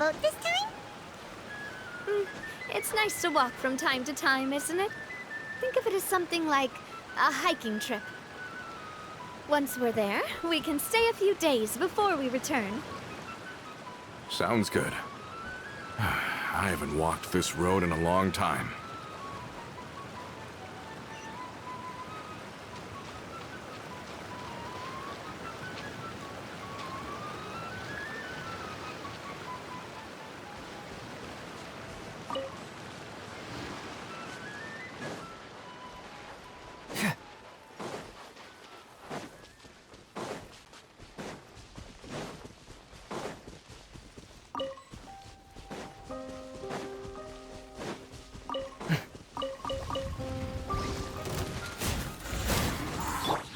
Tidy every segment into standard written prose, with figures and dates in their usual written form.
boat this time? It's nice to walk from time to time, isn't it? Think of it as something like a hiking trip. Once we're there, we can stay a few days before we return. Sounds good. I haven't walked this road in a long time.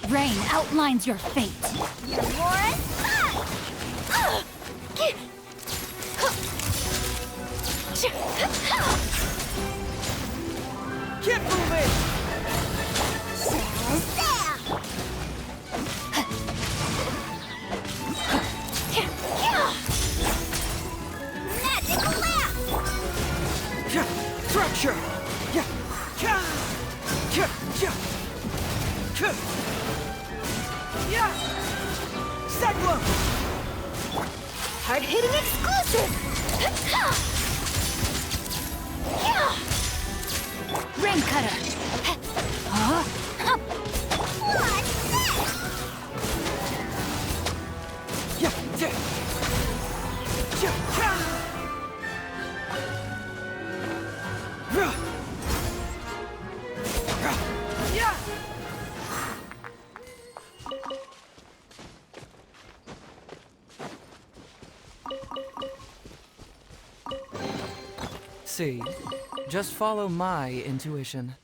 Rain outlines your fate. You're Morris? Keep moving! Magical lamp! Fracture! Cyclone! Hard-hitting exclusive! Rain cutter. What's See, just follow my intuition.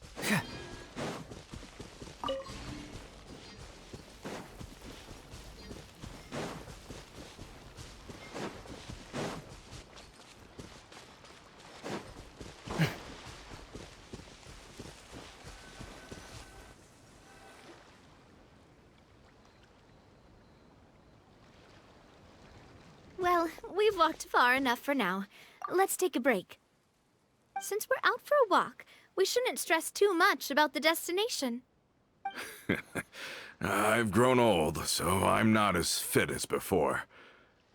Well, we've walked far enough for now. Let's take a break. Since we're out for a walk, we shouldn't stress too much about the destination. I've grown old, so I'm not as fit as before.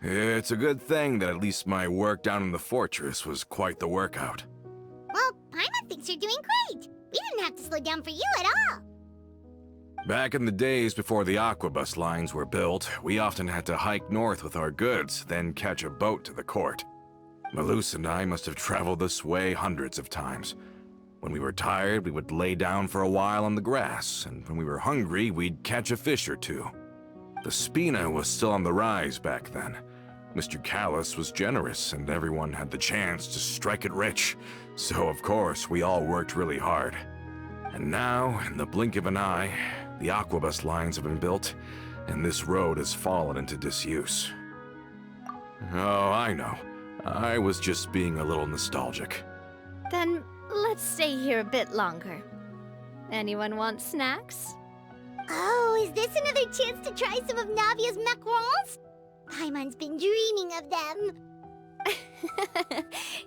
It's a good thing that at least my work down in the fortress was quite the workout. Well, Paimon thinks you're doing great. We didn't have to slow down for you at all. Back in the days before the aquabus lines were built, we often had to hike north with our goods, then catch a boat to the court. Malus and I must have traveled this way hundreds of times. When we were tired, we would lay down for a while on the grass, and when we were hungry, we'd catch a fish or two. The Spina was still on the rise back then. Mr. Callus was generous, and everyone had the chance to strike it rich. So, of course, we all worked really hard. And now, in the blink of an eye, the aquabus lines have been built, and this road has fallen into disuse. Oh, I know. I was just being a little nostalgic. Then let's stay here a bit longer. Anyone want snacks? Oh, is this another chance to try some of Navia's macarons? Paimon's been dreaming of them.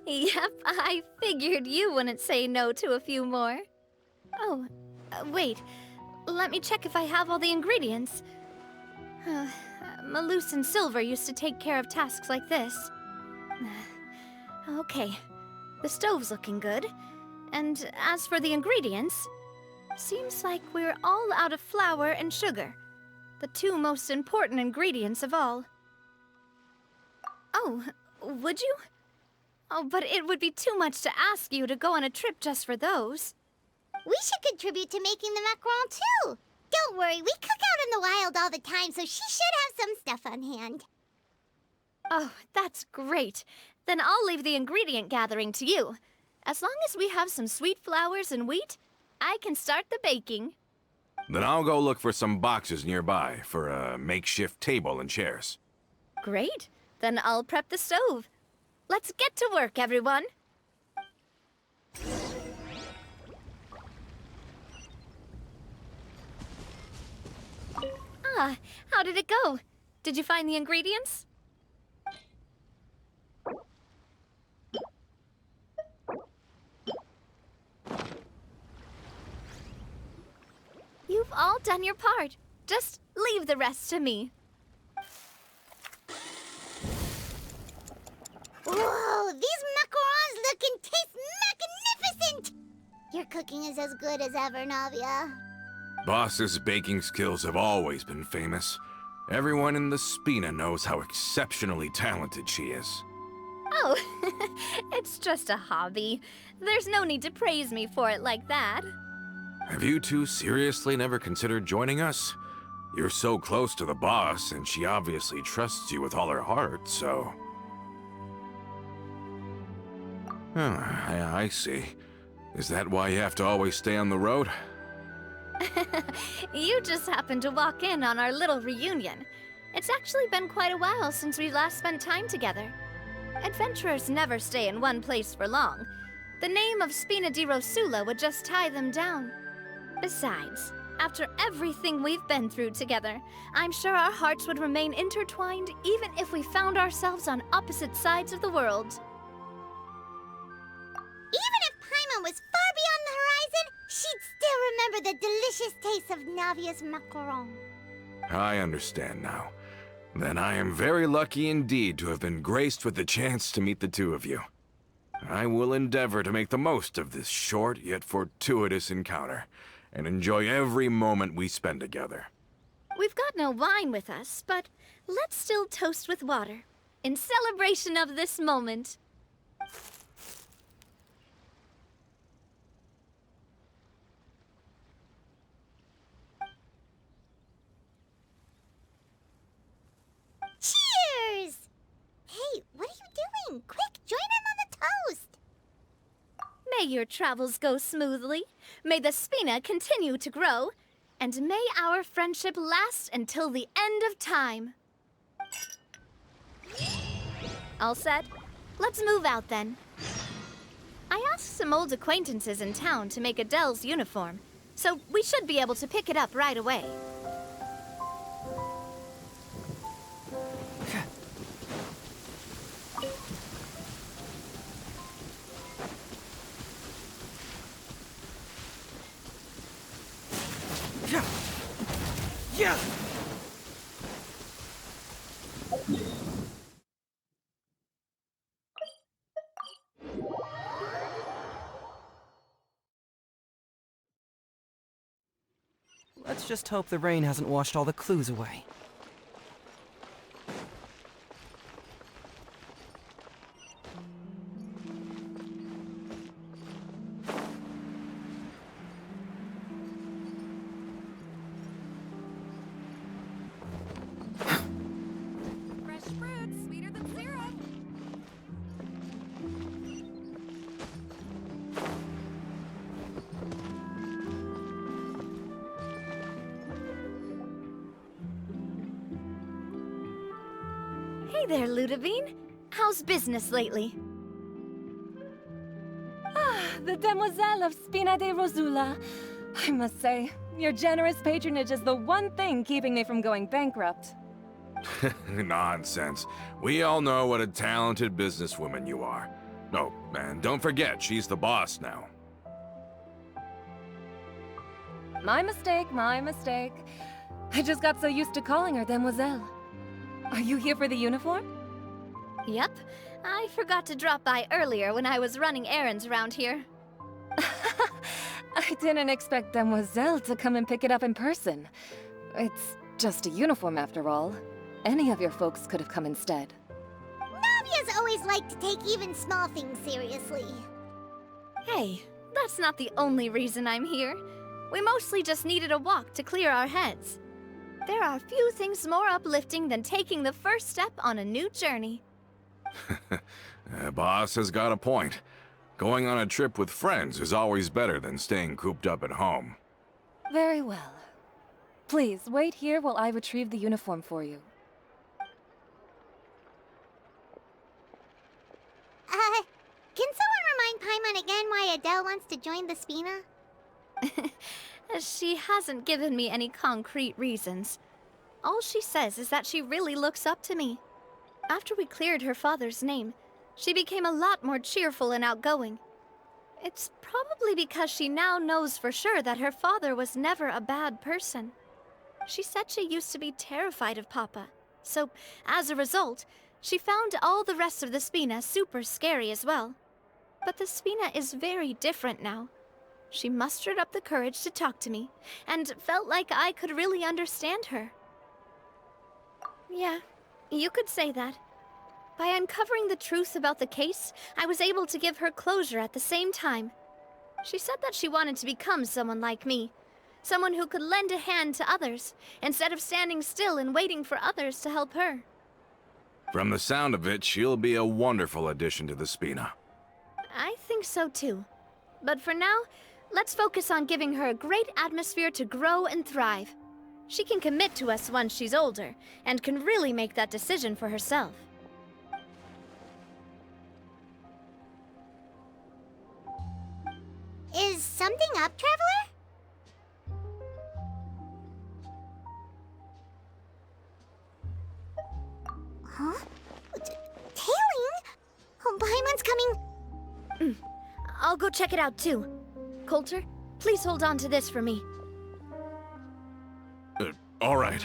Yep, I figured you wouldn't say no to a few more. Oh, wait. Let me check if I have all the ingredients. Malus and Silver used to take care of tasks like this. Okay, the stove's looking good. And as for the ingredients, seems like we're all out of flour and sugar, the two most important ingredients of all. Oh, would you? Oh, but it would be too much to ask you to go on a trip just for those. We should contribute to making the macaron too. Don't worry, we cook out in the wild all the time, so she should have some stuff on hand. Oh, that's great. Then I'll leave the ingredient gathering to you. As long as we have some sweet flours and wheat, I can start the baking. Then I'll go look for some boxes nearby for a makeshift table and chairs. Great. Then I'll prep the stove. Let's get to work, everyone. Ah, how did it go? Did you find the ingredients? all done your part. Just leave the rest to me. Whoa, these macarons look and taste magnificent! Your cooking is as good as ever, Navia. Boss's baking skills have always been famous. Everyone in the Spina knows how exceptionally talented she is. Oh, it's just a hobby. There's no need to praise me for it like that. Have you two seriously never considered joining us? You're so close to the boss, and she obviously trusts you with all her heart, so... I see. Is that why you have to always stay on the road? You just happened to walk in on our little reunion. It's actually been quite a while since we last spent time together. Adventurers never stay in one place for long. The name of Spina di Rosula would just tie them down. Besides, after everything we've been through together, I'm sure our hearts would remain intertwined even if we found ourselves on opposite sides of the world. Even if Paimon was far beyond the horizon, she'd still remember the delicious taste of Navia's macaron. I understand now. Then I am very lucky indeed to have been graced with the chance to meet the two of you. I will endeavor to make the most of this short yet fortuitous encounter, and enjoy every moment we spend together. We've got no wine with us, but let's still toast with water, in celebration of this moment. Cheers! Hey, what are you doing? Quick, join in on the toast! May your travels go smoothly, may the Spina continue to grow, and may our friendship last until the end of time. All set? Let's move out then. I asked some old acquaintances in town to make Adele's uniform, so we should be able to pick it up right away. Yeah! Let's just hope the rain hasn't washed all the clues away. Fresh fruit, sweeter than syrup. Hey there, Ludovine. How's business lately? The Demoiselle of Spina de Rosula. I must say, your generous patronage is the one thing keeping me from going bankrupt. Nonsense. We all know what a talented businesswoman you are. Oh, and don't forget, she's the boss now. My mistake, my mistake. I just got so used to calling her Demoiselle. Are you here for the uniform? Yep. I forgot to drop by earlier when I was running errands around here. I didn't expect Demoiselle to come and pick it up in person. It's just a uniform after all. Any of your folks could have come instead. Navia's always liked to take even small things seriously. Hey, that's not the only reason I'm here. We mostly just needed a walk to clear our heads. There are few things more uplifting than taking the first step on a new journey. Boss has got a point. Going on a trip with friends is always better than staying cooped up at home. Very well. Please, wait here while I retrieve the uniform for you. Can someone remind Paimon again why Adele wants to join the Spina? She hasn't given me any concrete reasons. All she says is that she really looks up to me. After we cleared her father's name, she became a lot more cheerful and outgoing. It's probably because she now knows for sure that her father was never a bad person. She said she used to be terrified of Papa, so as a result, she found all the rest of the Spina super scary as well. But the Spina is very different now. She mustered up the courage to talk to me, and felt like I could really understand her. Yeah, you could say that. By uncovering the truth about the case, I was able to give her closure at the same time. She said that she wanted to become someone like me. Someone who could lend a hand to others, instead of standing still and waiting for others to help her. From the sound of it, she'll be a wonderful addition to the Spina. I think so too. But for now, let's focus on giving her a great atmosphere to grow and thrive. She can commit to us once she's older, and can really make that decision for herself. Is something up, Traveler? Huh? Tailing? Oh, Paimon's coming. I'll go check it out too. Coulter, please hold on to this for me. All right.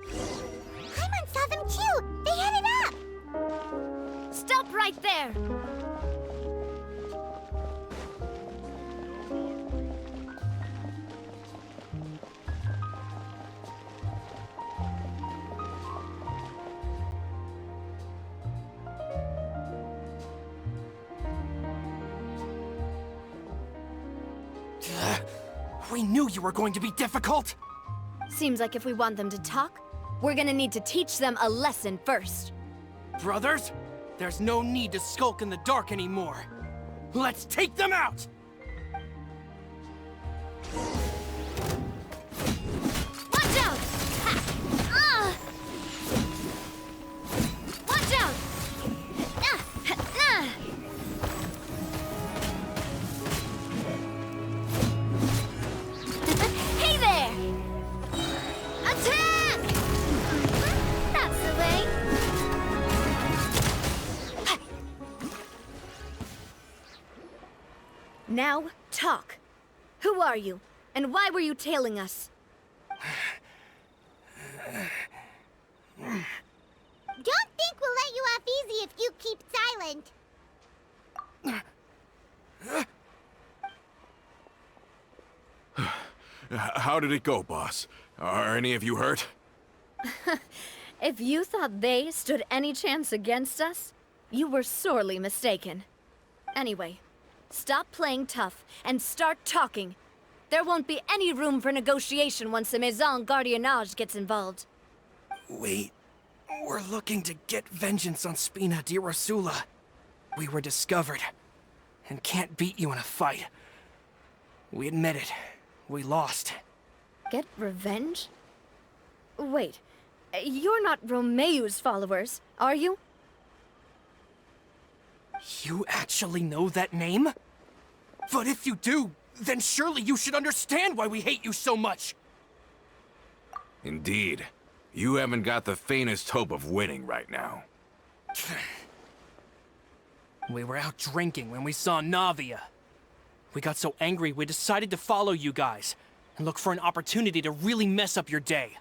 Paimon saw them too. They headed up. Stop right there! We knew you were going to be difficult! Seems like if we want them to talk, we're gonna need to teach them a lesson first. Brothers, there's no need to skulk in the dark anymore. Let's take them out! Watch out! Ha! Ah! Watch out! Ah! Ah! Hey there! Attack! That's the way. Now, talk. Who are you? And why were you tailing us? Don't think we'll let you off easy if you keep silent. How did it go, boss? Are any of you hurt? If you thought they stood any chance against us, you were sorely mistaken. Anyway, stop playing tough and start talking. There won't be any room for negotiation once the Maison Gardiennage gets involved. We're looking to get vengeance on Spina di Rosula. We were discovered, and can't beat you in a fight. We admit it. We lost. Get revenge? Wait, you're not Romeu's followers, are you? You actually know that name? But if you do, then surely you should understand why we hate you so much! Indeed. You haven't got the faintest hope of winning right now. We were out drinking when we saw Navia. We got so angry we decided to follow you guys and look for an opportunity to really mess up your day.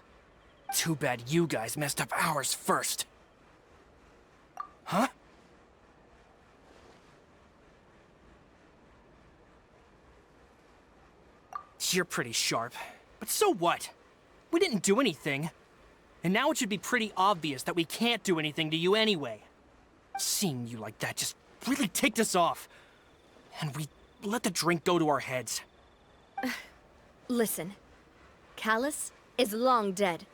Too bad you guys messed up ours first. Huh? You're pretty sharp, but so what? We didn't do anything. And now it should be pretty obvious that we can't do anything to you anyway. Seeing you like that just really ticked us off. And we let the drink go to our heads. Listen, Callus is long dead.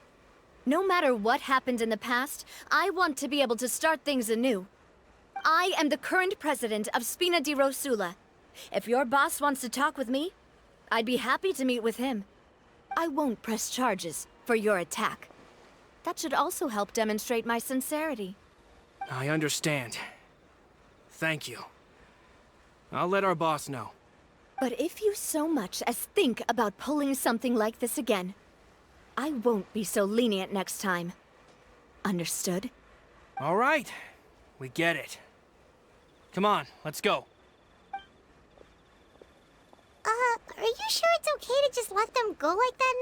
No matter what happened in the past, I want to be able to start things anew. I am the current president of Spina di Rosula. If your boss wants to talk with me, I'd be happy to meet with him. I won't press charges for your attack. That should also help demonstrate my sincerity. I understand. Thank you. I'll let our boss know. But if you so much as think about pulling something like this again, I won't be so lenient next time. Understood? All right. We get it. Come on, let's go. Are you sure it's okay to just let them go like that,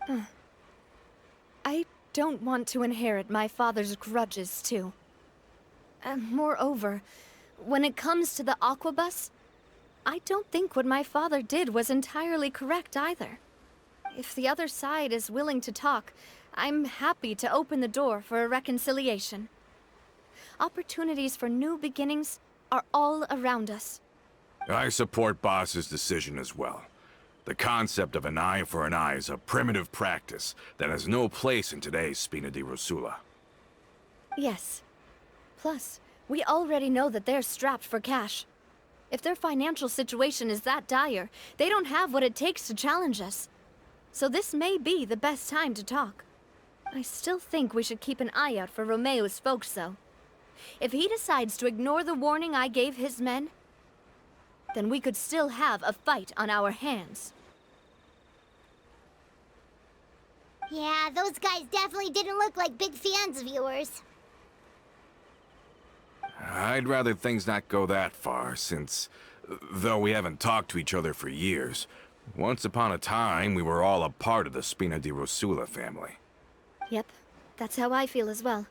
Navia? I don't want to inherit my father's grudges, too. Moreover, when it comes to the Aquabus, I don't think what my father did was entirely correct either. If the other side is willing to talk, I'm happy to open the door for a reconciliation. Opportunities for new beginnings are all around us. I support Boss's decision as well. The concept of an eye for an eye is a primitive practice that has no place in today's Spina di Rosula. Yes. Plus, we already know that they're strapped for cash. If their financial situation is that dire, they don't have what it takes to challenge us. So this may be the best time to talk. I still think we should keep an eye out for Romeo's folks, though. If he decides to ignore the warning I gave his men, then we could still have a fight on our hands. Yeah, those guys definitely didn't look like big fans of yours. I'd rather things not go that far, since, though we haven't talked to each other for years, once upon a time we were all a part of the Spina di Rosula family. Yep, that's how I feel as well.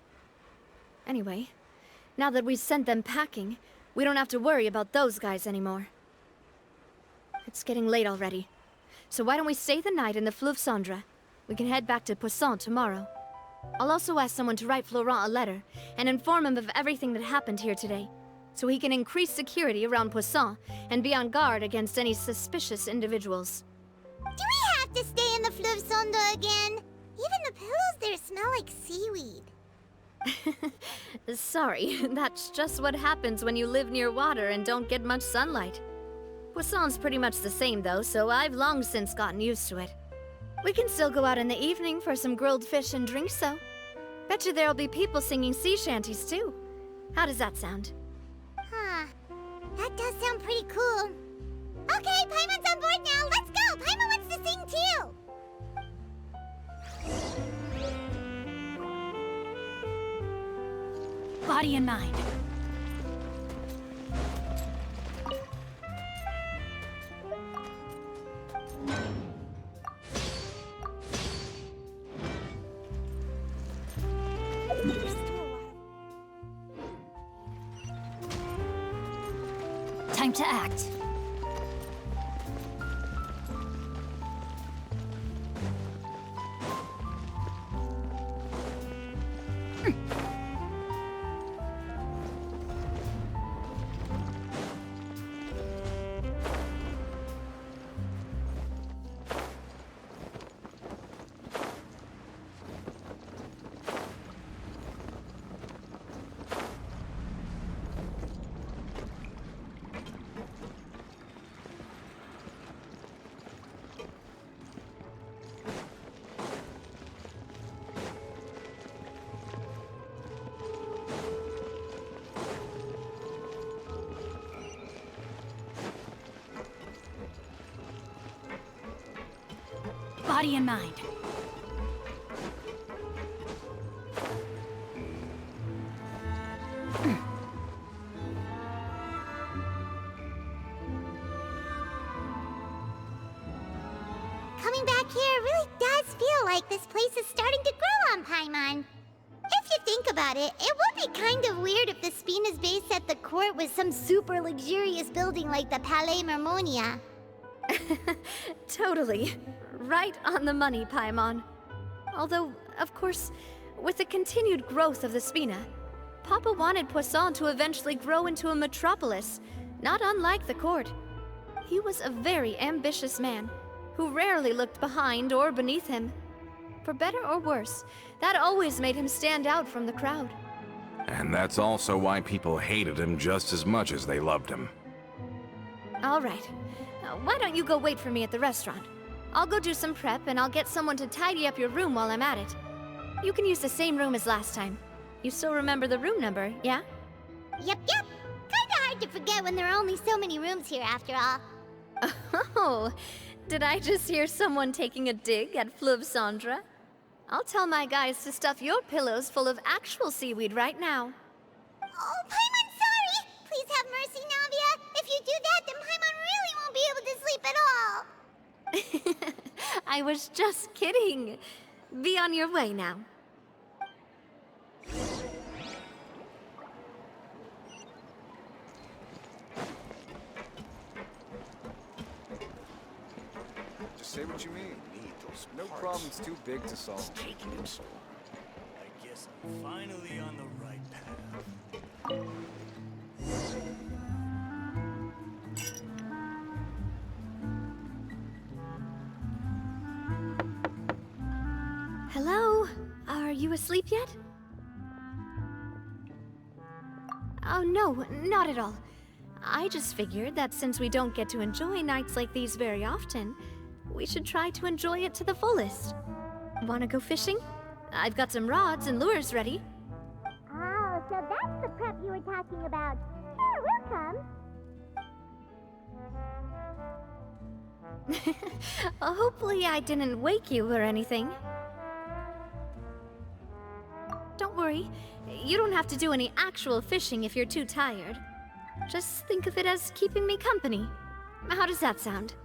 Anyway, now that we've sent them packing, we don't have to worry about those guys anymore. It's getting late already, so why don't we stay the night in the Fleuve Cendre? We can head back to Poisson tomorrow. I'll also ask someone to write Florent a letter and inform him of everything that happened here today, so he can increase security around Poisson and be on guard against any suspicious individuals. Do we have to stay in the Fleuve Cendre again? Even the pillows there smell like seaweed. Sorry, that's just what happens when you live near water and don't get much sunlight. Poisson's pretty much the same though, so I've long since gotten used to it. We can still go out in the evening for some grilled fish and drinks, though. Betcha there'll be people singing sea shanties, too. How does that sound? Huh. That does sound pretty cool. Okay, Paimon's on board now. Let's go. Paimon wants to sing too. Body and mind. Time to act. Body and mind. Coming back here really does feel like this place is starting to grow on Paimon. If you think about it, it would be kind of weird if the Spina's base at the court was some super luxurious building like the Palais Mermonia. Totally. Right on the money, Paimon. Although, of course, with the continued growth of the Spina, Papa wanted Poisson to eventually grow into a metropolis, not unlike the court. He was a very ambitious man, who rarely looked behind or beneath him. For better or worse, that always made him stand out from the crowd. And that's also why people hated him just as much as they loved him. All right. Why don't you go wait for me at the restaurant? I'll go do some prep, and I'll get someone to tidy up your room while I'm at it. You can use the same room as last time. You still remember the room number, yeah? Yep. Kinda hard to forget when there are only so many rooms here after all. Oh, did I just hear someone taking a dig at Fleuve Cendre? I'll tell my guys to stuff your pillows full of actual seaweed right now. Oh, Paimon, sorry! please have mercy, Navia? If you do that, then Paimon really won't be able to sleep at all. I was just kidding. Be on your way now. Just say what you mean. No problem's too big to solve. I guess I'm finally on the right path. Hello? Are you asleep yet? Oh, no, not at all. I just figured that since we don't get to enjoy nights like these very often, we should try to enjoy it to the fullest. Wanna go fishing? I've got some rods and lures ready. Oh, so that's the prep you were talking about. Sure, we'll come. Hopefully I didn't wake you or anything. Don't worry, you don't have to do any actual fishing if you're too tired. Just think of it as keeping me company. How does that sound?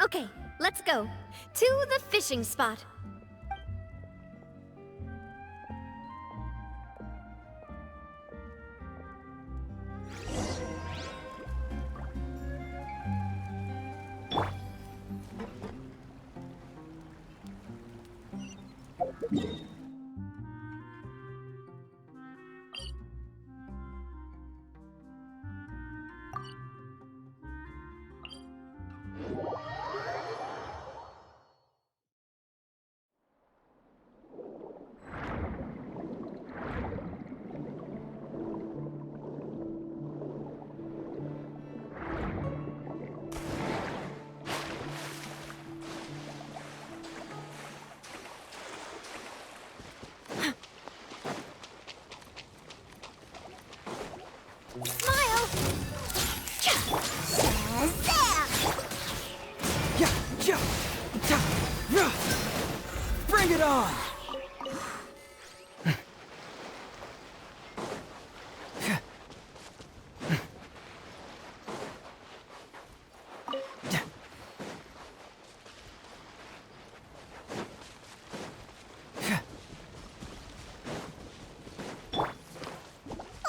Okay, let's go. To the fishing spot. Smile! Yeah, yeah, yeah. Bring it on!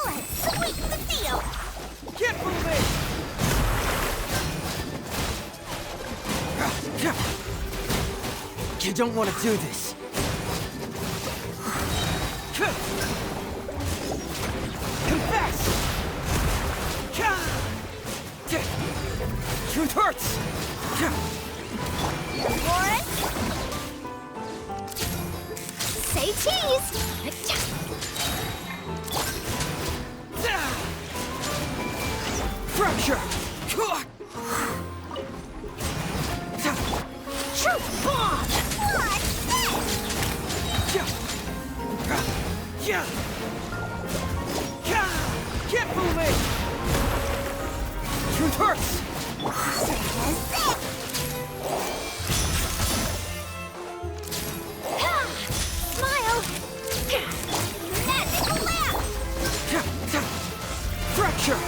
Let's sweeten the deal. Get moving! You don't want to do this. Confess! Truth hurts! Boris? Say cheese. Fracture! Truth bomb. What's this? Get moving! Truth hurts! Smile. Magical lamp. Fracture!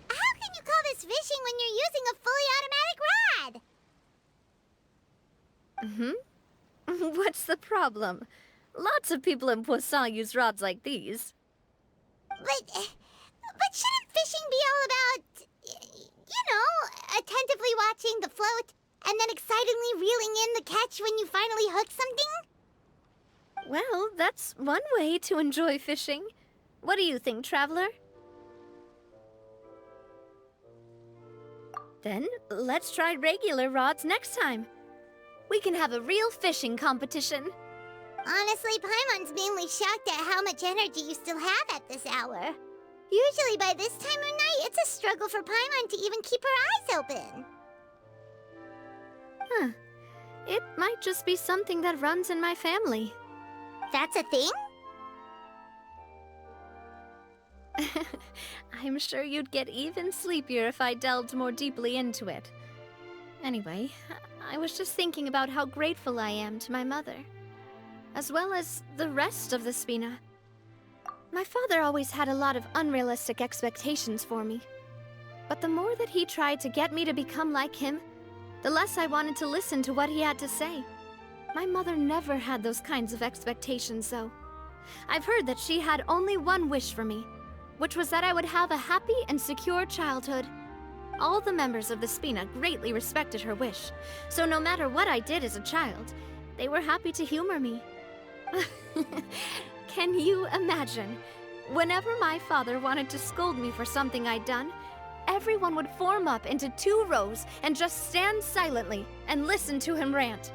How can you call this fishing when you're using a fully automatic rod? What's the problem? Lots of people in Poisson use rods like these. But shouldn't fishing be all about, attentively watching the float and then excitedly reeling in the catch when you finally hook something? Well, that's one way to enjoy fishing. What do you think, Traveler? Then, let's try regular rods next time. We can have a real fishing competition. Honestly, Paimon's mainly shocked at how much energy you still have at this hour. Usually by this time of night, it's a struggle for Paimon to even keep her eyes open. Huh. It might just be something that runs in my family. That's a thing? I'm sure you'd get even sleepier if I delved more deeply into it. Anyway, I was just thinking about how grateful I am to my mother, as well as the rest of the Spina. My father always had a lot of unrealistic expectations for me. But the more that he tried to get me to become like him, the less I wanted to listen to what he had to say. My mother never had those kinds of expectations, though. I've heard that she had only one wish for me, which was that I would have a happy and secure childhood. All the members of the Spina greatly respected her wish, so no matter what I did as a child, they were happy to humor me. Can you imagine? Whenever my father wanted to scold me for something I'd done, everyone would form up into 2 rows and just stand silently and listen to him rant.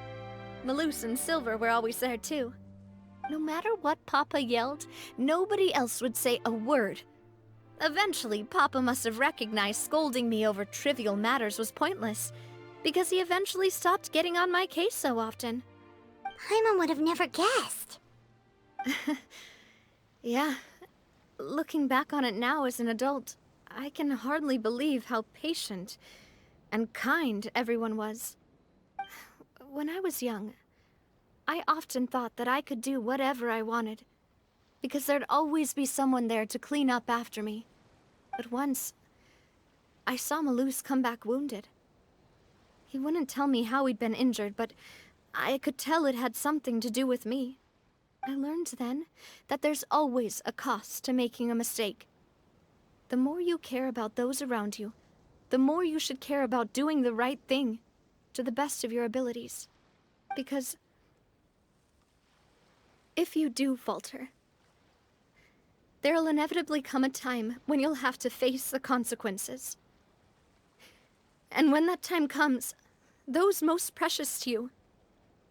Malus and Silver were always there too. No matter what Papa yelled, nobody else would say a word. Eventually, Papa must have recognized scolding me over trivial matters was pointless, because he eventually stopped getting on my case so often. Paimon would have never guessed. Yeah. Looking back on it now as an adult, I can hardly believe how patient and kind everyone was. When I was young, I often thought that I could do whatever I wanted, because there'd always be someone there to clean up after me. But once, I saw Malus come back wounded. He wouldn't tell me how he'd been injured, but I could tell it had something to do with me. I learned then that there's always a cost to making a mistake. The more you care about those around you, the more you should care about doing the right thing, to the best of your abilities. Because if you do falter, there'll inevitably come a time when you'll have to face the consequences. And when that time comes, those most precious to you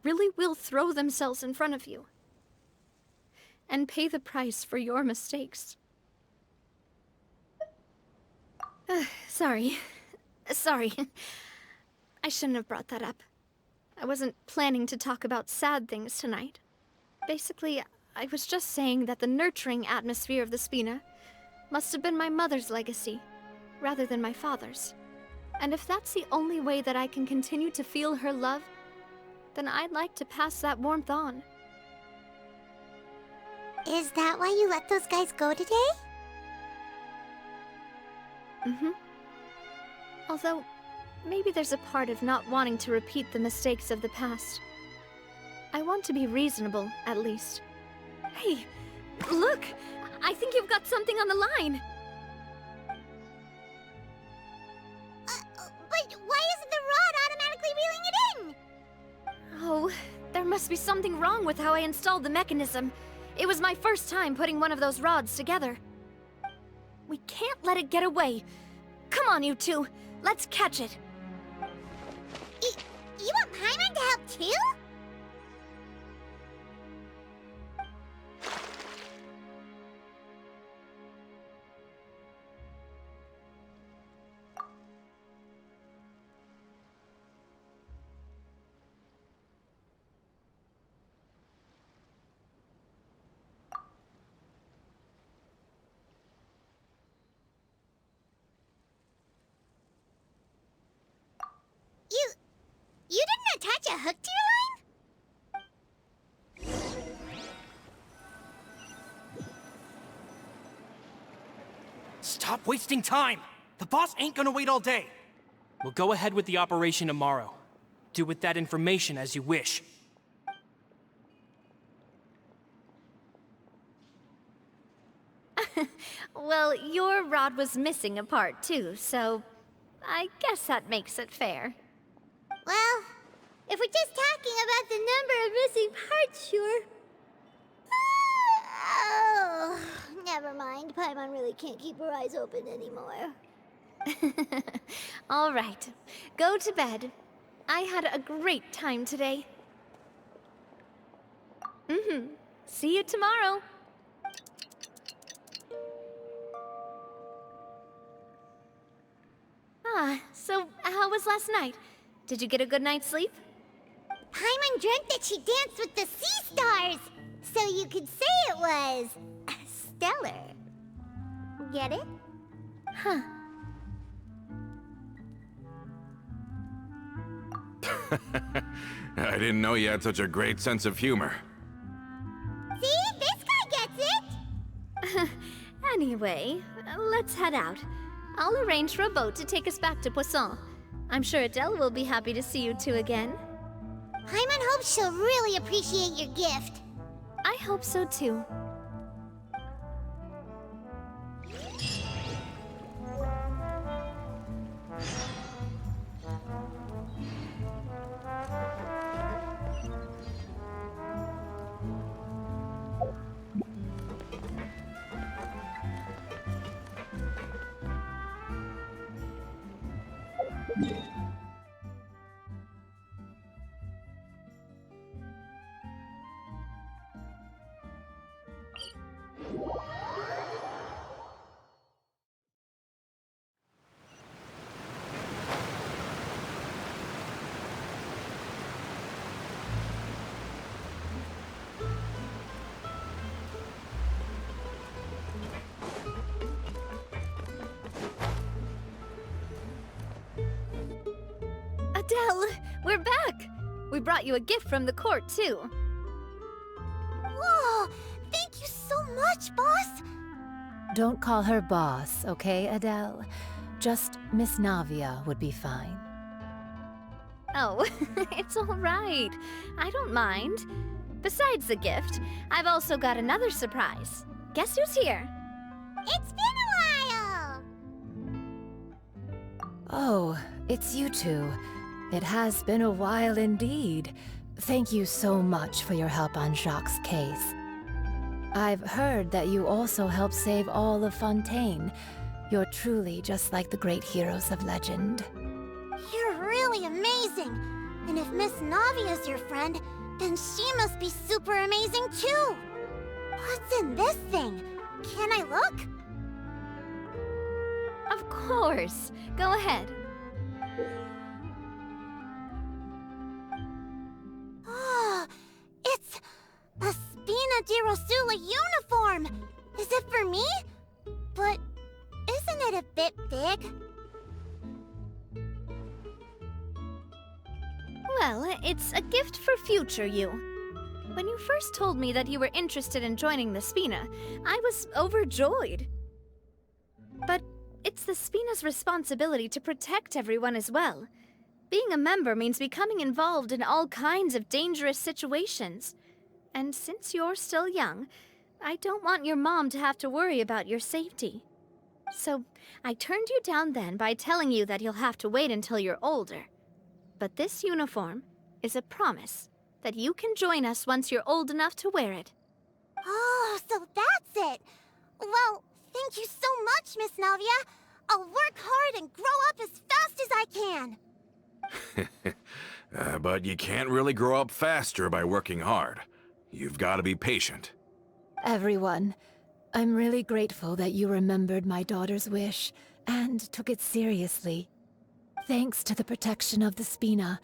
really will throw themselves in front of you and pay the price for your mistakes. Sorry. I shouldn't have brought that up. I wasn't planning to talk about sad things tonight. Basically, I was just saying that the nurturing atmosphere of the Spina must have been my mother's legacy, rather than my father's. And if that's the only way that I can continue to feel her love, then I'd like to pass that warmth on. Is that why you let those guys go today? Mm-hmm. Although, maybe there's a part of not wanting to repeat the mistakes of the past. I want to be reasonable, at least. Hey, look! I think you've got something on the line! But why isn't the rod automatically reeling it in? Oh, there must be something wrong with how I installed the mechanism. It was my first time putting one of those rods together. We can't let it get away. Come on, you two. Let's catch it. You want Paimon to help too? You didn't attach a hook to your line? Stop wasting time! The boss ain't gonna wait all day. We'll go ahead with the operation tomorrow. Do with that information as you wish. Well, your rod was missing a part too, so I guess that makes it fair. Well, if we're just talking about the number of missing parts, sure. Oh, never mind. Paimon really can't keep her eyes open anymore. All right, go to bed. I had a great time today. See you tomorrow. So how was last night? Did you get a good night's sleep? even dreamt that she danced with the sea stars! So you could say it was... stellar. Get it? Huh. I didn't know you had such a great sense of humor. See? This guy gets it! Anyway, let's head out. I'll arrange for a boat to take us back to Poisson. I'm sure Adele will be happy to see you two again. Paimon hopes she'll really appreciate your gift. I hope so too. Adele, we're back! We brought you a gift from the court, too. Whoa! Thank you so much, boss! Don't call her boss, okay, Adele? Just Miss Navia would be fine. Oh, it's all right. I don't mind. Besides the gift, I've also got another surprise. Guess who's here? It's been a while! Oh, it's you two. It has been a while indeed. Thank you so much for your help on Jacques' case. I've heard that you also helped save all of Fontaine. You're truly just like the great heroes of legend. You're really amazing! And if Miss Navia's your friend, then she must be super amazing too! What's in this thing? Can I look? Of course. Go ahead. Oh, it's a Spina di Rosula uniform! Is it for me? But isn't it a bit big? Well, it's a gift for future you. When you first told me that you were interested in joining the Spina, I was overjoyed. But it's the Spina's responsibility to protect everyone as well. Being a member means becoming involved in all kinds of dangerous situations. And since you're still young, I don't want your mom to have to worry about your safety. So I turned you down then by telling you that you'll have to wait until you're older. But this uniform is a promise that you can join us once you're old enough to wear it. Oh, so that's it! Well, thank you so much, Miss Navia! I'll work hard and grow up as fast as I can! But you can't really grow up faster by working hard. You've got to be patient. Everyone, I'm really grateful that you remembered my daughter's wish and took it seriously. Thanks to the protection of the Spina,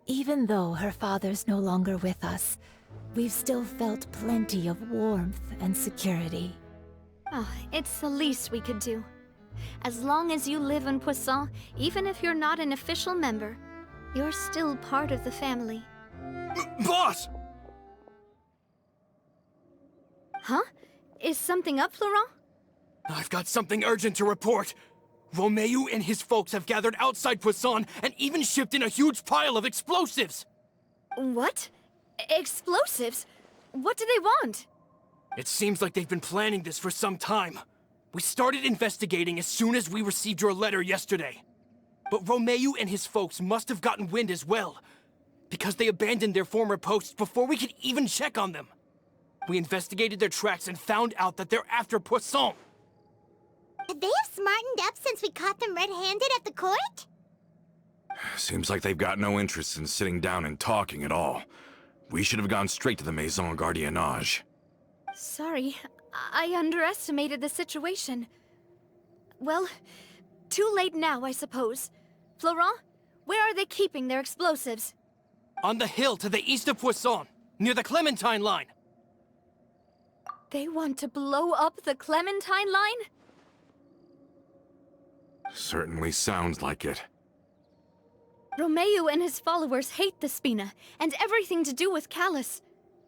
even though her father's no longer with us, we've still felt plenty of warmth and security. Oh, it's the least we could do. As long as you live in Poisson, even if you're not an official member, you're still part of the family. Boss! Huh? Is something up, Florent? I've got something urgent to report. Romeu and his folks have gathered outside Poisson and even shipped in a huge pile of explosives! What? Explosives? What do they want? It seems like they've been planning this for some time. We started investigating as soon as we received your letter yesterday. But Romeu and his folks must have gotten wind as well, because they abandoned their former posts before we could even check on them. We investigated their tracks and found out that they're after Poisson. Could they have smartened up since we caught them red-handed at the court? Seems like they've got no interest in sitting down and talking at all. We should have gone straight to the Maison Gardiennage. Sorry, I underestimated the situation. Well, too late now, I suppose. Florent, where are they keeping their explosives? On the hill to the east of Poisson, near the Clementine line. They want to blow up the Clementine line? Certainly sounds like it. Romeo and his followers hate the Spina, and everything to do with Callus.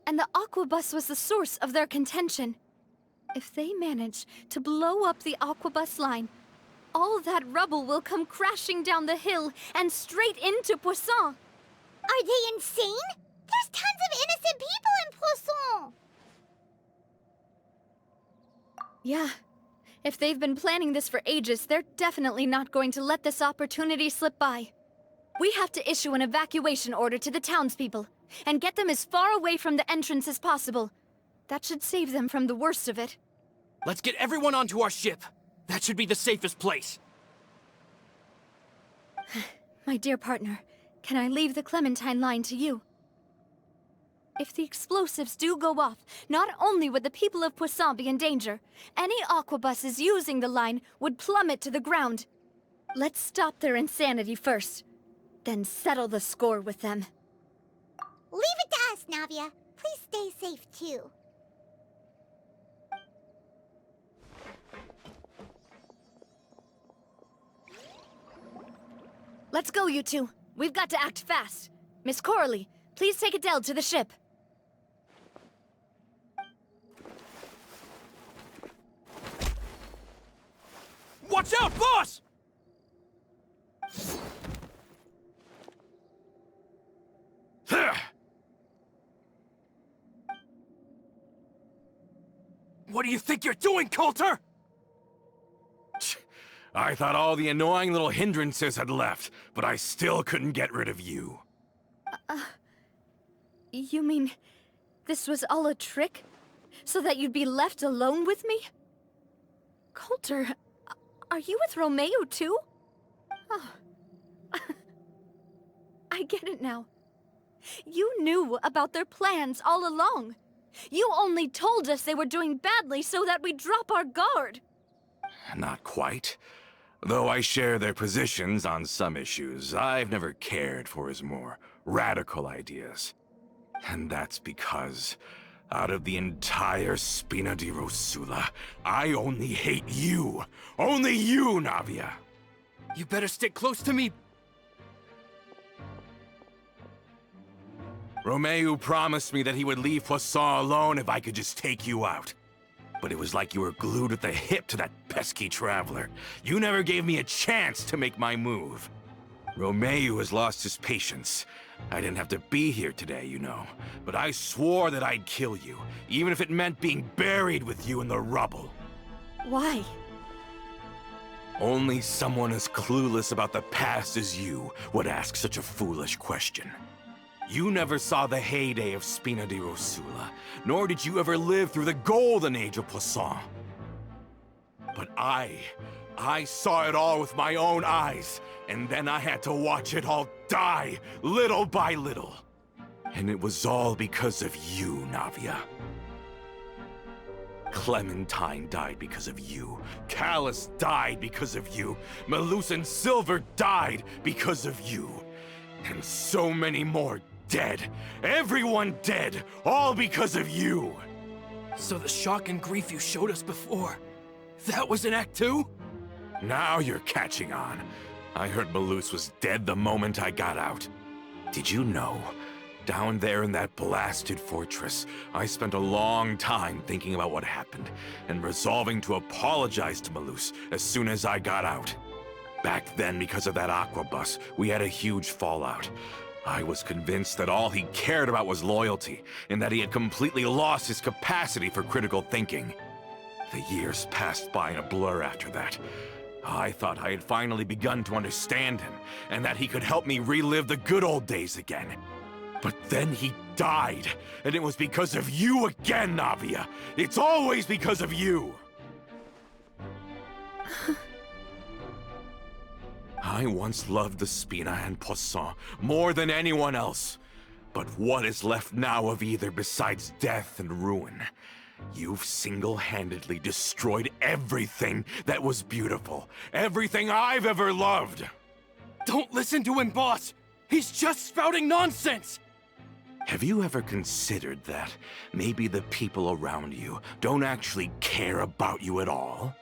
And the Aquabus was the source of their contention. If they manage to blow up the Aquabus line, all that rubble will come crashing down the hill and straight into Poisson. Are they insane? There's tons of innocent people in Poisson! Yeah. If they've been planning this for ages, they're definitely not going to let this opportunity slip by. We have to issue an evacuation order to the townspeople, and get them as far away from the entrance as possible. That should save them from the worst of it. Let's get everyone onto our ship. That should be the safest place. My dear partner, can I leave the Clementine line to you? If the explosives do go off, not only would the people of Poisson be in danger, any aquabuses using the line would plummet to the ground. Let's stop their insanity first, then settle the score with them. Leave it to us, Navia. Please stay safe, too. Let's go, you two. We've got to act fast. Miss Coralie, please take Adele to the ship. Watch out, boss! What do you think you're doing, Coulter? I thought all the annoying little hindrances had left, but I still couldn't get rid of you. You mean this was all a trick? So that you'd be left alone with me? Coulter, are you with Romeo too? Oh. I get it now. You knew about their plans all along. You only told us they were doing badly so that we'd drop our guard. Not quite. Though I share their positions on some issues, I've never cared for his more radical ideas. And that's because, out of the entire Spina di Rosula, I only hate you. Only you, Navia. You better stick close to me. Romeo promised me that he would leave Poisson alone if I could just take you out. But it was like you were glued at the hip to that pesky traveler. You never gave me a chance to make my move. Romeo has lost his patience. I didn't have to be here today, you know. But I swore that I'd kill you, even if it meant being buried with you in the rubble. Why? Only someone as clueless about the past as you would ask such a foolish question. You never saw the heyday of Spina di Rosula, nor did you ever live through the golden age of Poisson. But I saw it all with my own eyes, and then I had to watch it all die, little by little. And it was all because of you, Navia. Clementine died because of you. Callus died because of you. Malus and Silver died because of you. And so many more dead. Everyone dead, all because of you. So the shock and grief you showed us before, that was in Act 2? Now you're catching on. I heard Malus was dead the moment I got out. Did you know? Down there in that blasted fortress, I spent a long time thinking about what happened, and resolving to apologize to Malus as soon as I got out. Back then, because of that aquabus, we had a huge fallout. I was convinced that all he cared about was loyalty, and that he had completely lost his capacity for critical thinking. The years passed by in a blur after that. I thought I had finally begun to understand him, and that he could help me relive the good old days again. But then he died, and it was because of you again, Navia! It's always because of you! I once loved the Spina and Poisson more than anyone else. But what is left now of either besides death and ruin? You've single-handedly destroyed everything that was beautiful. Everything I've ever loved. Don't listen to him, boss! He's just spouting nonsense! Have you ever considered that maybe the people around you don't actually care about you at all?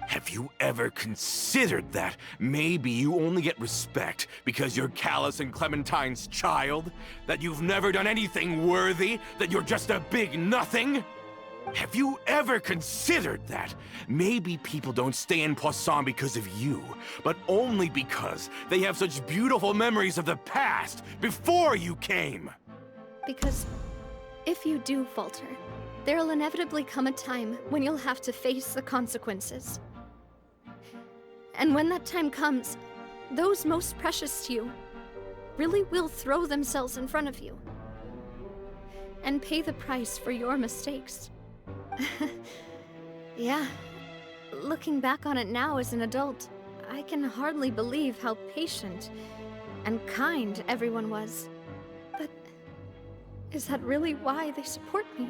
Have you ever considered that maybe you only get respect because you're Callus and Clementine's child? That you've never done anything worthy? That you're just a big nothing? Have you ever considered that maybe people don't stay in Poisson because of you, but only because they have such beautiful memories of the past before you came? Because if you do falter, there'll inevitably come a time when you'll have to face the consequences. And when that time comes, those most precious to you really will throw themselves in front of you and pay the price for your mistakes. Yeah, looking back on it now as an adult, I can hardly believe how patient and kind everyone was. But is that really why they support me?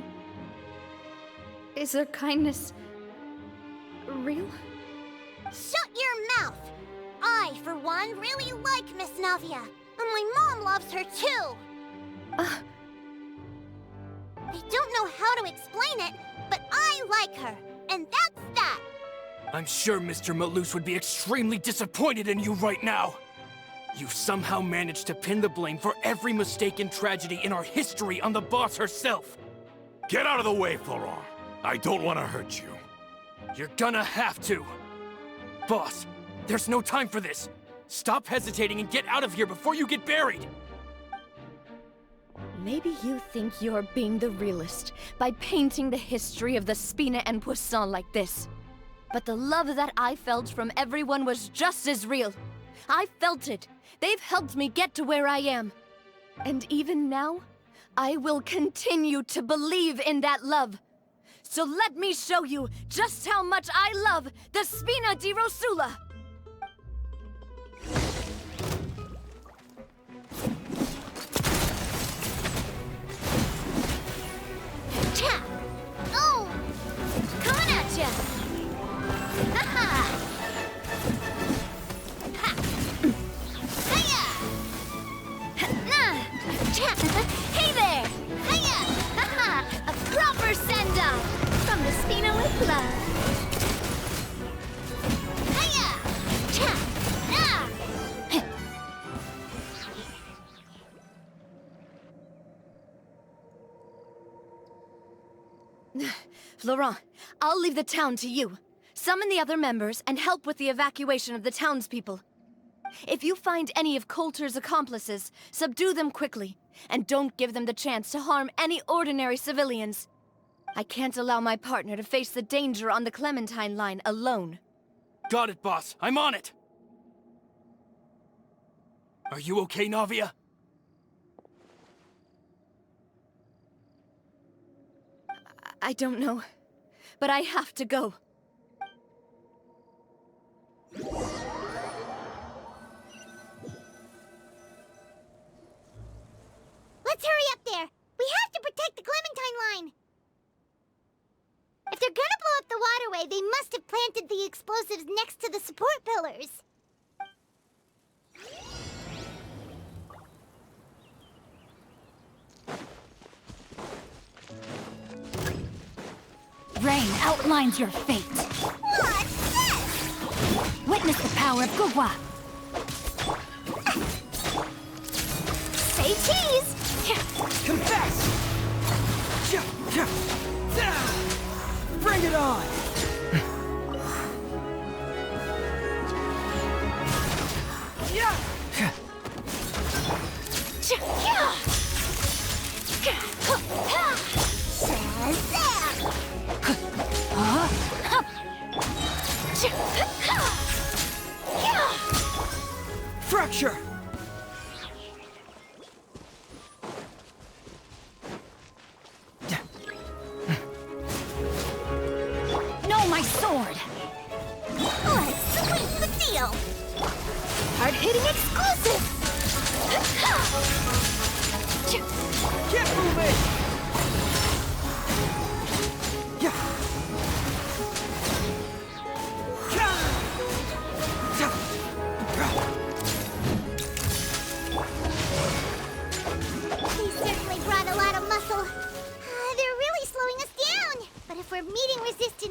Is their kindness real? Shut your mouth! I, for one, really like Miss Navia. And my mom loves her too! I don't know how to explain it, but I like her. And that's that! I'm sure Mr. Malus would be extremely disappointed in you right now. You've somehow managed to pin the blame for every mistake and tragedy in our history on the boss herself. Get out of the way, Florent. I don't want to hurt you. You're gonna have to. Boss, there's no time for this. Stop hesitating and get out of here before you get buried. Maybe you think you're being the realist by painting the history of the Spina and Poisson like this. But the love that I felt from everyone was just as real. I felt it. They've helped me get to where I am. And even now, I will continue to believe in that love. So let me show you just how much I love the Spina di Rosula! Cha! Oh! Coming at ya! Ha-ha! Ha! Hiya! Ha-na! Cha! Hey there! Hiya! Ha-ha! A proper send-off! From the Spina with love. Hiya! Cha! Ah! Florent, I'll leave the town to you. Summon the other members and help with the evacuation of the townspeople. If you find any of Coulter's accomplices, subdue them quickly, and don't give them the chance to harm any ordinary civilians. I can't allow my partner to face the danger on the Clementine line alone. Got it, boss. I'm on it. Are you okay, Navia? I don't know, but I have to go. Let's hurry up there! We have to protect the Clementine line! If they're gonna blow up the waterway, they must have planted the explosives next to the support pillars. Rain outlines your fate. What's this? Witness the power of Gugwa. Say cheese! Confess! Bring it on! Fracture! No, my sword! Let's sweeten the deal! Hard-hitting exclusive! Can't move it!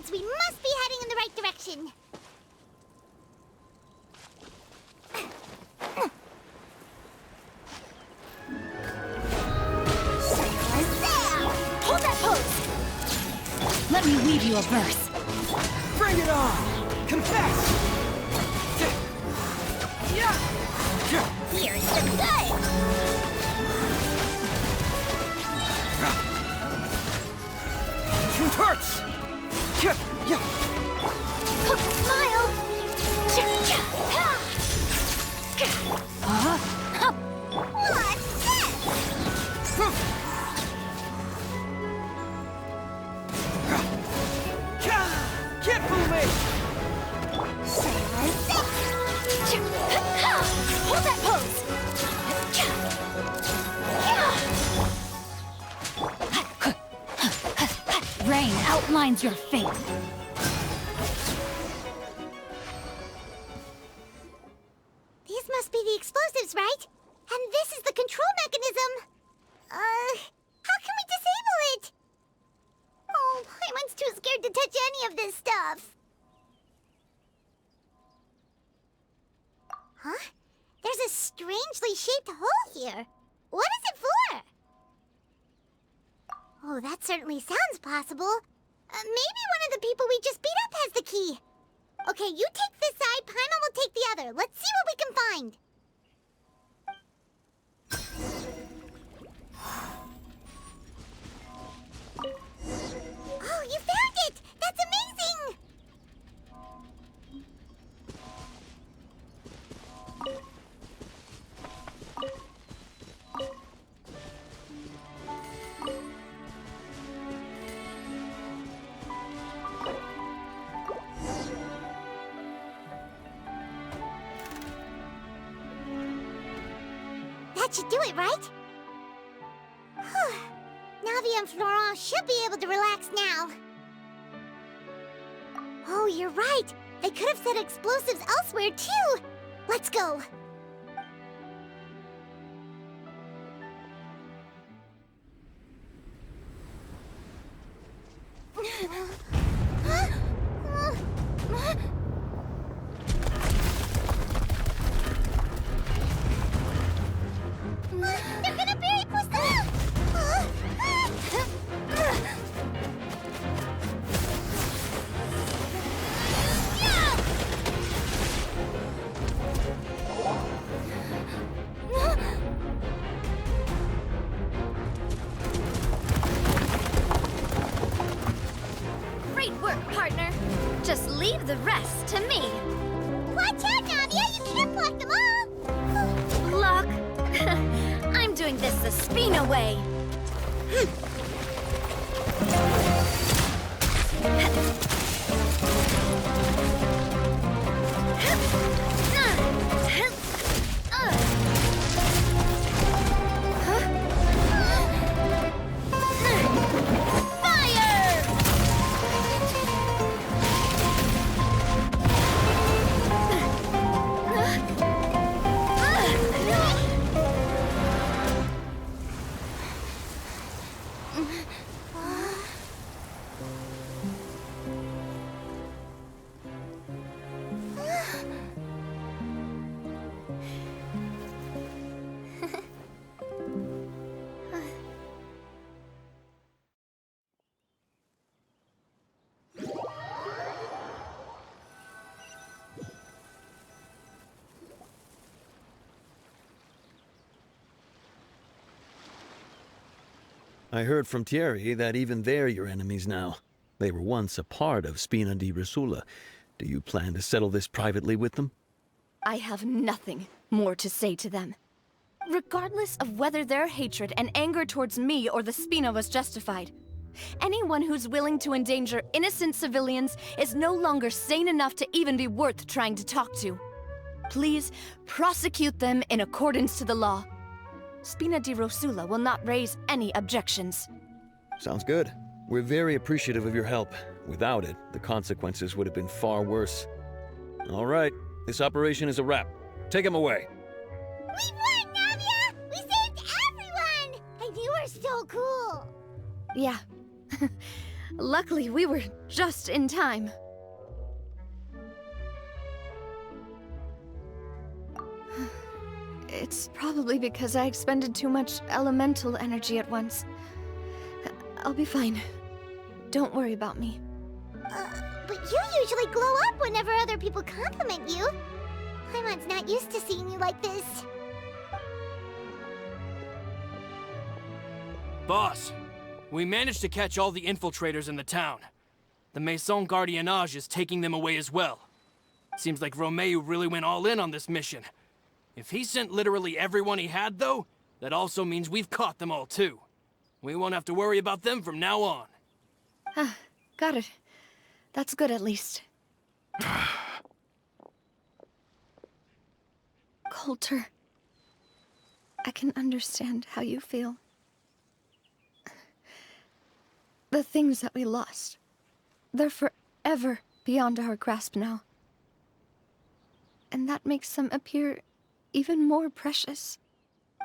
means we must be heading in the right direction. Hold that pose! Let me weave you a verse. Bring it on! Confess! Here's the good! It hurts! Smile! What's this? Can't fool me! Hold that pose! Rain outlines your fate. These must be the explosives, right? And this is the control mechanism. How can we disable it? Oh, Paimon's too scared to touch any of this stuff. Huh? There's a strangely shaped hole here. What is it for? Oh, that certainly sounds possible. Maybe one of the people we just beat up has the key. Okay, you take this side, Paimon will take the other. Let's see what we can find. Oh, you found it! That's amazing! That should do it, right? Whew. Navia and Florent should be able to relax now. Oh, you're right. They could have set explosives elsewhere, too. Let's go. They're gonna bury Poisson! Great work, partner. Just leave the rest to me. Watch out, Navia! You can't block them all! Block. I'm doing this the Spina way. I heard from Thierry that even they're your enemies now. They were once a part of Spina di Risula. Do you plan to settle this privately with them? I have nothing more to say to them. Regardless of whether their hatred and anger towards me or the Spina was justified, anyone who's willing to endanger innocent civilians is no longer sane enough to even be worth trying to talk to. Please prosecute them in accordance to the law. Spina di Risula will not raise any objections. Sounds good. We're very appreciative of your help. Without it, the consequences would have been far worse. All right, this operation is a wrap. Take him away. We won, Navia! We saved everyone! And you were so cool! Yeah. Luckily, we were just in time. It's probably because I expended too much elemental energy at once. I'll be fine. Don't worry about me. But you usually glow up whenever other people compliment you. Paimon's not used to seeing you like this. Boss, we managed to catch all the infiltrators in the town. The Maison Gardiennage is taking them away as well. Seems like Romeu really went all in on this mission. If he sent literally everyone he had, though, that also means we've caught them all, too. We won't have to worry about them from now on. Got it. That's good, at least. Coulter, I can understand how you feel. The things that we lost, they're forever beyond our grasp now. And that makes them appear even more precious.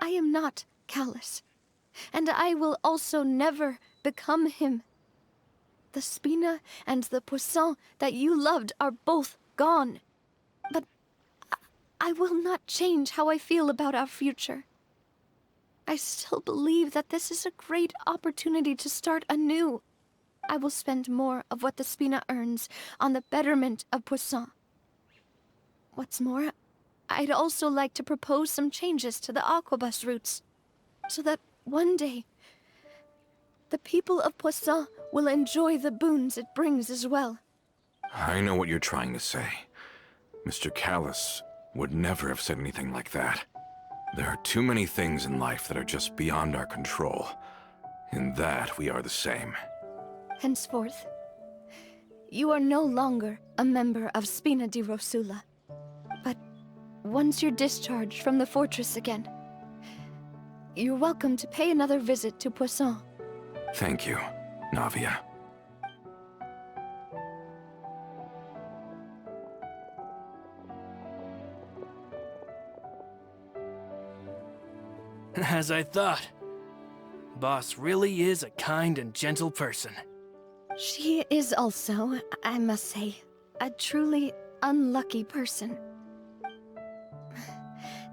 I am not callous, and I will also never become him. The Spina and the Poisson that you loved are both gone. But I will not change how I feel about our future. I still believe that this is a great opportunity to start anew. I will spend more of what the Spina earns on the betterment of Poisson. What's more, I'd also like to propose some changes to the Aquabus routes, so that one day, the people of Poisson will enjoy the boons it brings as well. I know what you're trying to say. Mr. Callus would never have said anything like that. There are too many things in life that are just beyond our control. In that, we are the same. Henceforth, you are no longer a member of Spina di Rosula. But once you're discharged from the fortress again, you're welcome to pay another visit to Poisson. Thank you, Navia. As I thought. Boss really is a kind and gentle person. She is also, I must say, a truly unlucky person.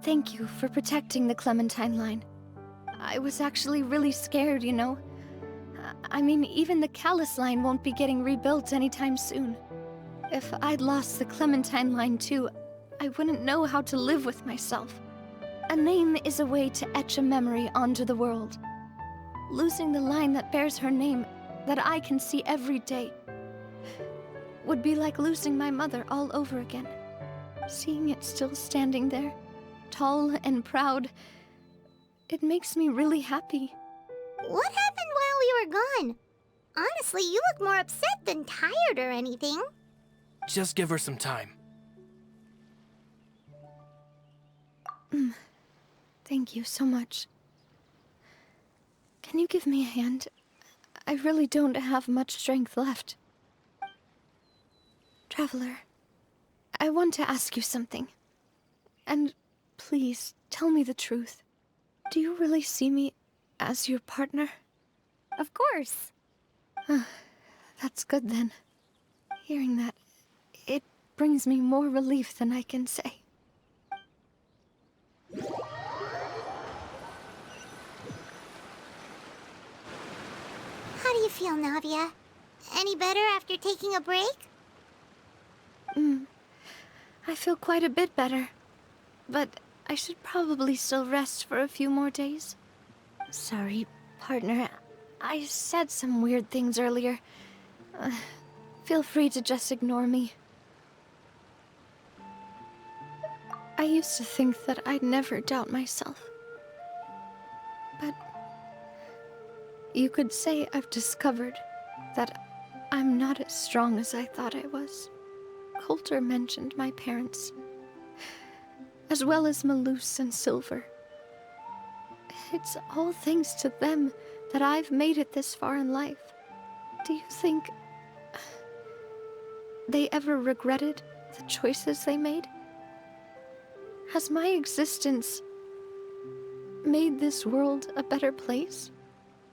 Thank you for protecting the Clementine line. I was actually really scared, you know. I mean, even the Callus line won't be getting rebuilt anytime soon. If I'd lost the Clementine line too, I wouldn't know how to live with myself. A name is a way to etch a memory onto the world. Losing the line that bears her name, that I can see every day, would be like losing my mother all over again. Seeing it still standing there, tall and proud, it makes me really happy. What happened while we were gone? Honestly, you look more upset than tired or anything. Just give her some time. Thank you so much. Can you give me a hand? I really don't have much strength left. Traveler, I want to ask you something. And please, tell me the truth. Do you really see me as your partner? Of course. That's good then. Hearing that, it brings me more relief than I can say. How do you feel, Navia? Any better after taking a break? I feel quite a bit better. But I should probably still rest for a few more days. Sorry, partner. I said some weird things earlier. Feel free to just ignore me. I used to think that I'd never doubt myself. But you could say I've discovered that I'm not as strong as I thought I was. Coulter mentioned my parents, as well as Malus and Silver. It's all thanks to them that I've made it this far in life. Do you think they ever regretted the choices they made? Has my existence made this world a better place?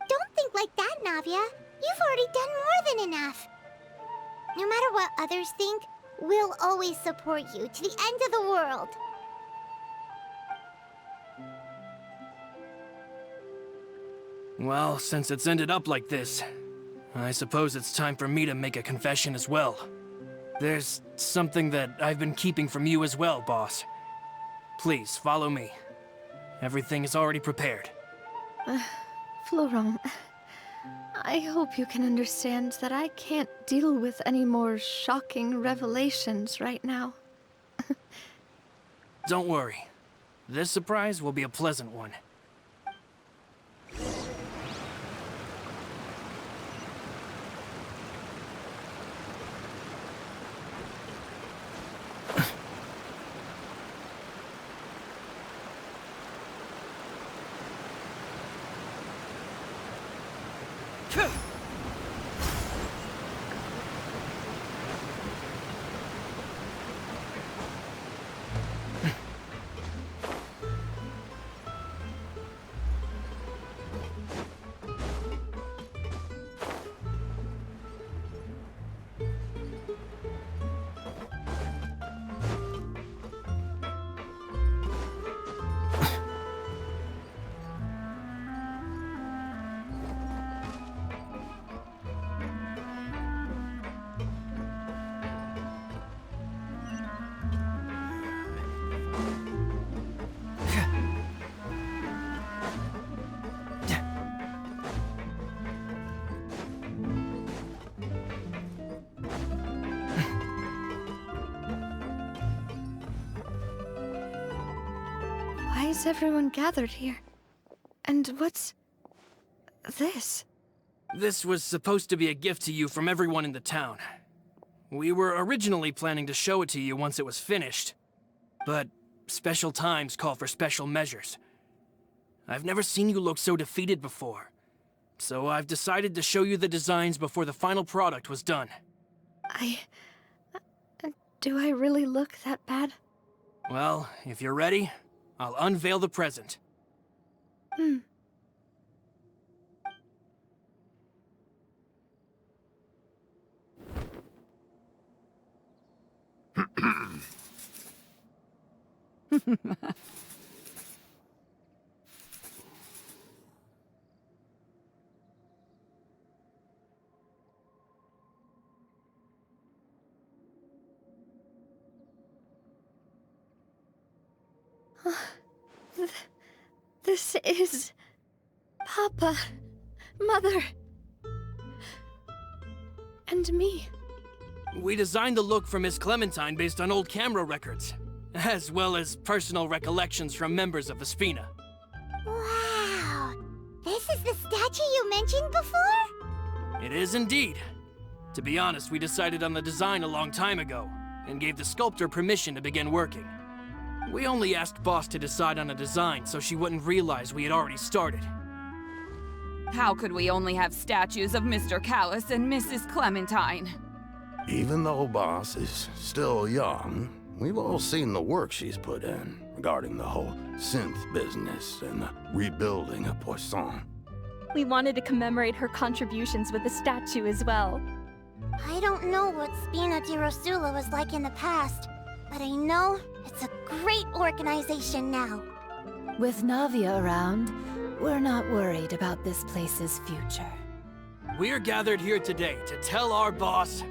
Don't think like that, Navia. You've already done more than enough. No matter what others think, we'll always support you to the end of the world. Well, since it's ended up like this, I suppose it's time for me to make a confession as well. There's something that I've been keeping from you as well, boss. Please, follow me. Everything is already prepared. Florent, I hope you can understand that I can't deal with any more shocking revelations right now. Don't worry. This surprise will be a pleasant one. Why is everyone gathered here? And what's this? This was supposed to be a gift to you from everyone in the town. We were originally planning to show it to you once it was finished, but special times call for special measures. I've never seen you look so defeated before, so I've decided to show you the designs before the final product was done. Do I really look that bad? Well, if you're ready, I'll unveil the present. This is... Papa, Mother, and me. We designed the look for Miss Clementine based on old camera records, as well as personal recollections from members of the Spina. Wow! This is the statue you mentioned before? It is indeed. To be honest, we decided on the design a long time ago, and gave the sculptor permission to begin working. We only asked Boss to decide on a design so she wouldn't realize we had already started. How could we only have statues of Mr. Callus and Mrs. Clementine? Even though Boss is still young, we've all seen the work she's put in regarding the whole synth business and the rebuilding of Poisson. We wanted to commemorate her contributions with a statue as well. I don't know what Spina di Rosula was like in the past, but I know it's a great organization now. With Navia around, we're not worried about this place's future. We're gathered here today to tell our boss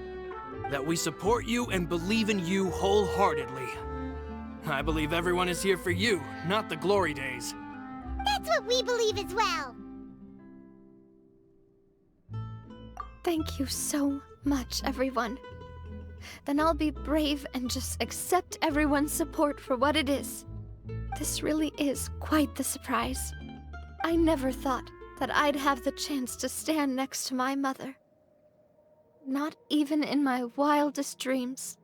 that we support you and believe in you wholeheartedly. I believe everyone is here for you, not the glory days. That's what we believe as well. Thank you so much, everyone. Then I'll be brave and just accept everyone's support for what it is. This really is quite the surprise. I never thought that I'd have the chance to stand next to my mother. Not even in my wildest dreams.